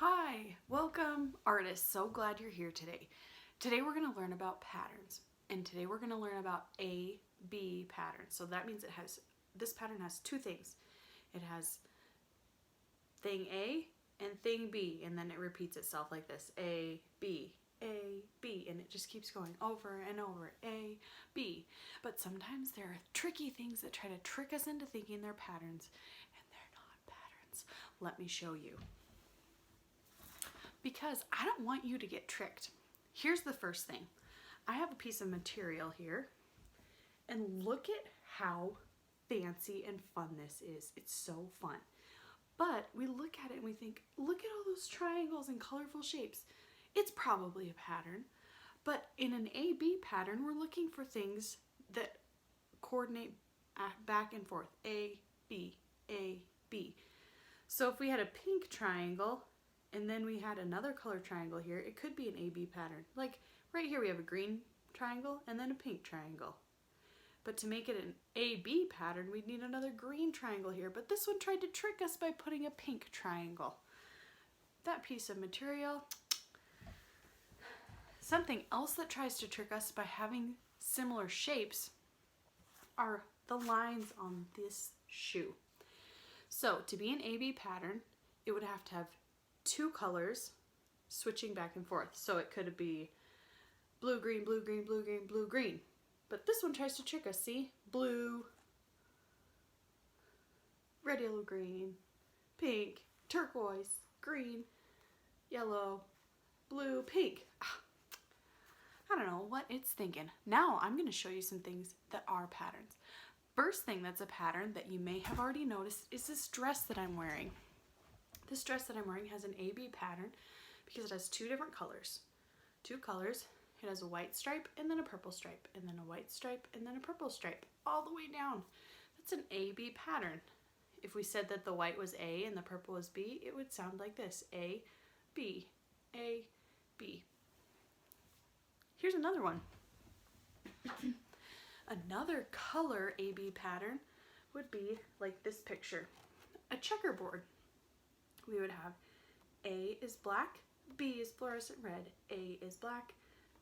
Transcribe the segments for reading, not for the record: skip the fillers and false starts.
Hi, welcome artists. So glad you're here today. Today we're going to learn about patterns, and today we're going to learn about A-B patterns. So that means this pattern has two things. It has thing A and thing B, and then it repeats itself like this. A, B, and it just keeps going over and over. A, B. But sometimes there are tricky things that try to trick us into thinking they're patterns, and they're not patterns. Let me show you. Because I don't want you to get tricked. Here's the first thing. I have a piece of material here, and look at how fancy and fun this is. It's so fun. But we look at it and we think, look at all those triangles and colorful shapes. It's probably a pattern. But in an A-B pattern, we're looking for things that coordinate back and forth. A, B, A, B. So if we had a pink triangle, and then we had another color triangle here, it could be an A-B pattern. Like right here we have a green triangle and then a pink triangle. But to make it an A-B pattern, we'd need another green triangle here. But this one tried to trick us by putting a pink triangle. That piece of material. Something else that tries to trick us by having similar shapes are the lines on this shoe. So to be an A-B pattern, it would have to have two colors switching back and forth. So it could be blue, green, blue, green, blue, green, blue, green. But this one tries to trick us, see? Blue, red, yellow, green, pink, turquoise, green, yellow, blue, pink. I don't know what it's thinking. Now I'm going to show you some things that are patterns. First thing that's a pattern that you may have already noticed is this dress that I'm wearing. This dress that I'm wearing has an A-B pattern because it has two different colors. Two colors. It has a white stripe and then a purple stripe, and then a white stripe and then a purple stripe, all the way down. That's an A-B pattern. If we said that the white was A and the purple was B, it would sound like this. A, B, A, B. Here's another one. Another color A-B pattern would be like this picture. A checkerboard. We would have A is black, B is fluorescent red, A is black,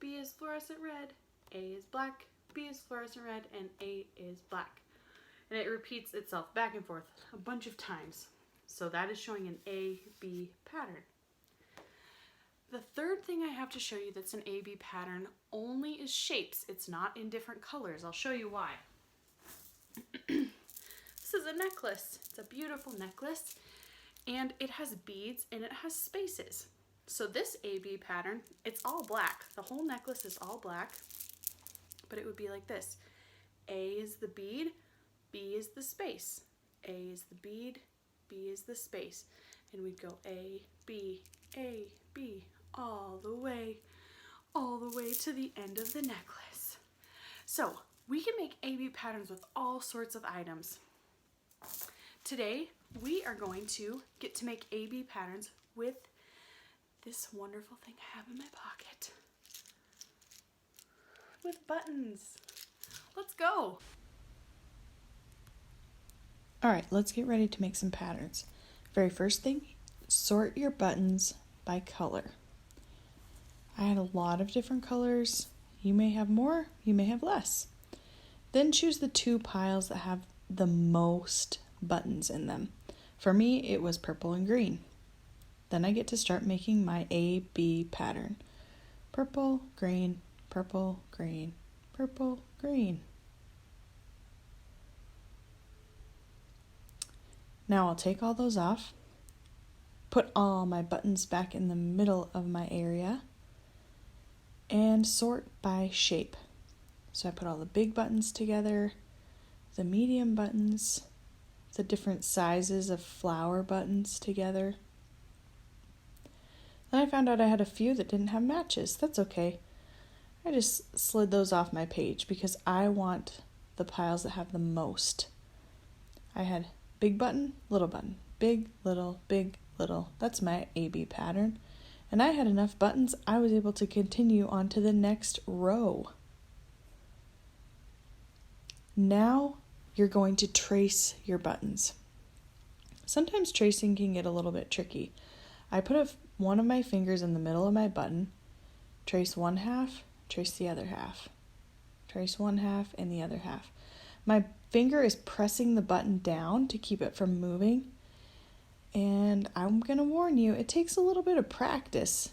B is fluorescent red, A is black, B is fluorescent red, and A is black. And it repeats itself back and forth a bunch of times. So that is showing an A-B pattern. The third thing I have to show you that's an A-B pattern only is shapes. It's not in different colors. I'll show you why. This is a necklace. It's a beautiful necklace. And it has beads and it has spaces. So this A-B pattern, it's all black. The whole necklace is all black, but it would be like this. A is the bead, B is the space. A is the bead, B is the space. And we'd go A, B, all the way to the end of the necklace. So we can make A-B patterns with all sorts of items. Today, we are going to get to make A-B patterns with this wonderful thing I have in my pocket. With buttons. Let's go. All right, let's get ready to make some patterns. Very first thing, sort your buttons by color. I had a lot of different colors. You may have more, you may have less. Then choose the two piles that have the most buttons in them. For me, it was purple and green. Then I get to start making my A-B pattern. Purple, green, purple, green, purple, green. Now I'll take all those off, put all my buttons back in the middle of my area, and sort by shape. So I put all the big buttons together, the medium buttons, the different sizes of flower buttons together. Then I found out I had a few that didn't have matches. That's okay. I just slid those off my page because I want the piles that have the most. I had big button, big, little, big, little. That's my A-B pattern. And I had enough buttons, I was able to continue on to the next row. Now you're going to trace your buttons. Sometimes tracing can get a little bit tricky. I put a one of my fingers in the middle of my button, trace one half, trace the other half, trace one half and the other half. My finger is pressing the button down to keep it from moving, and I'm going to warn you, it takes a little bit of practice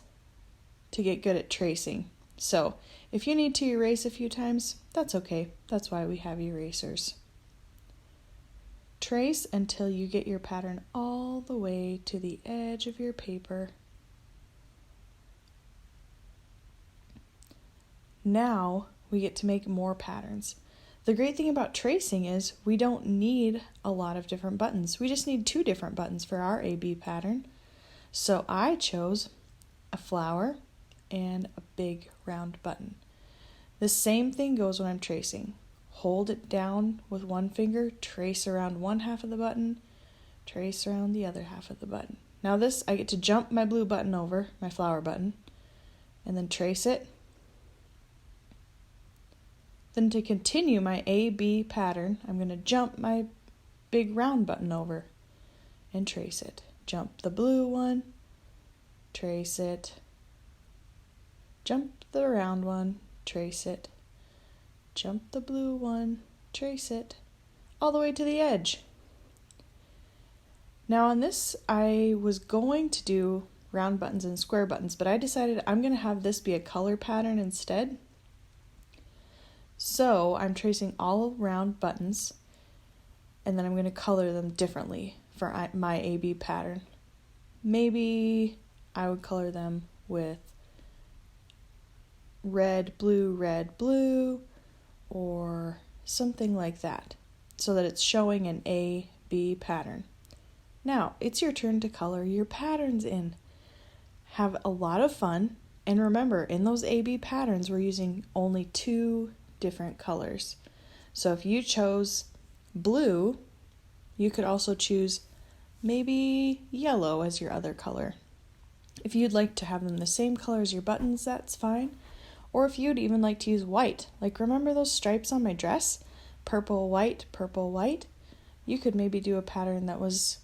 to get good at tracing. So if you need to erase a few times, that's okay. That's why we have erasers. Trace until you get your pattern all the way to the edge of your paper. Now we get to make more patterns. The great thing about tracing is we don't need a lot of different buttons. We just need 2 different buttons for our AB pattern. So I chose a flower and a big round button. The same thing goes when I'm tracing. Hold it down with one finger, trace around one half of the button, trace around the other half of the button. Now this, I get to jump my blue button over, my flower button, and then trace it. Then to continue my AB pattern, I'm going to jump my big round button over and trace it. Jump the blue one, trace it, jump the round one, trace it, jump the blue one, trace it, all the way to the edge. Now on this, I was going to do round buttons and square buttons, but I decided I'm going to have this be a color pattern instead. So I'm tracing all round buttons, and then I'm going to color them differently for my AB pattern. Maybe I would color them with red, blue, or something like that, so that it's showing an AB pattern. Now, it's your turn to color your patterns in. Have a lot of fun, and remember, in those AB patterns, we're using only 2 different colors. So if you chose blue, you could also choose maybe yellow as your other color. If you'd like to have them the same color as your buttons, that's fine. Or if you'd even like to use white, like remember those stripes on my dress? Purple, white, you could maybe do a pattern that was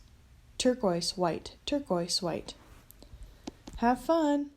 turquoise, white. Have fun!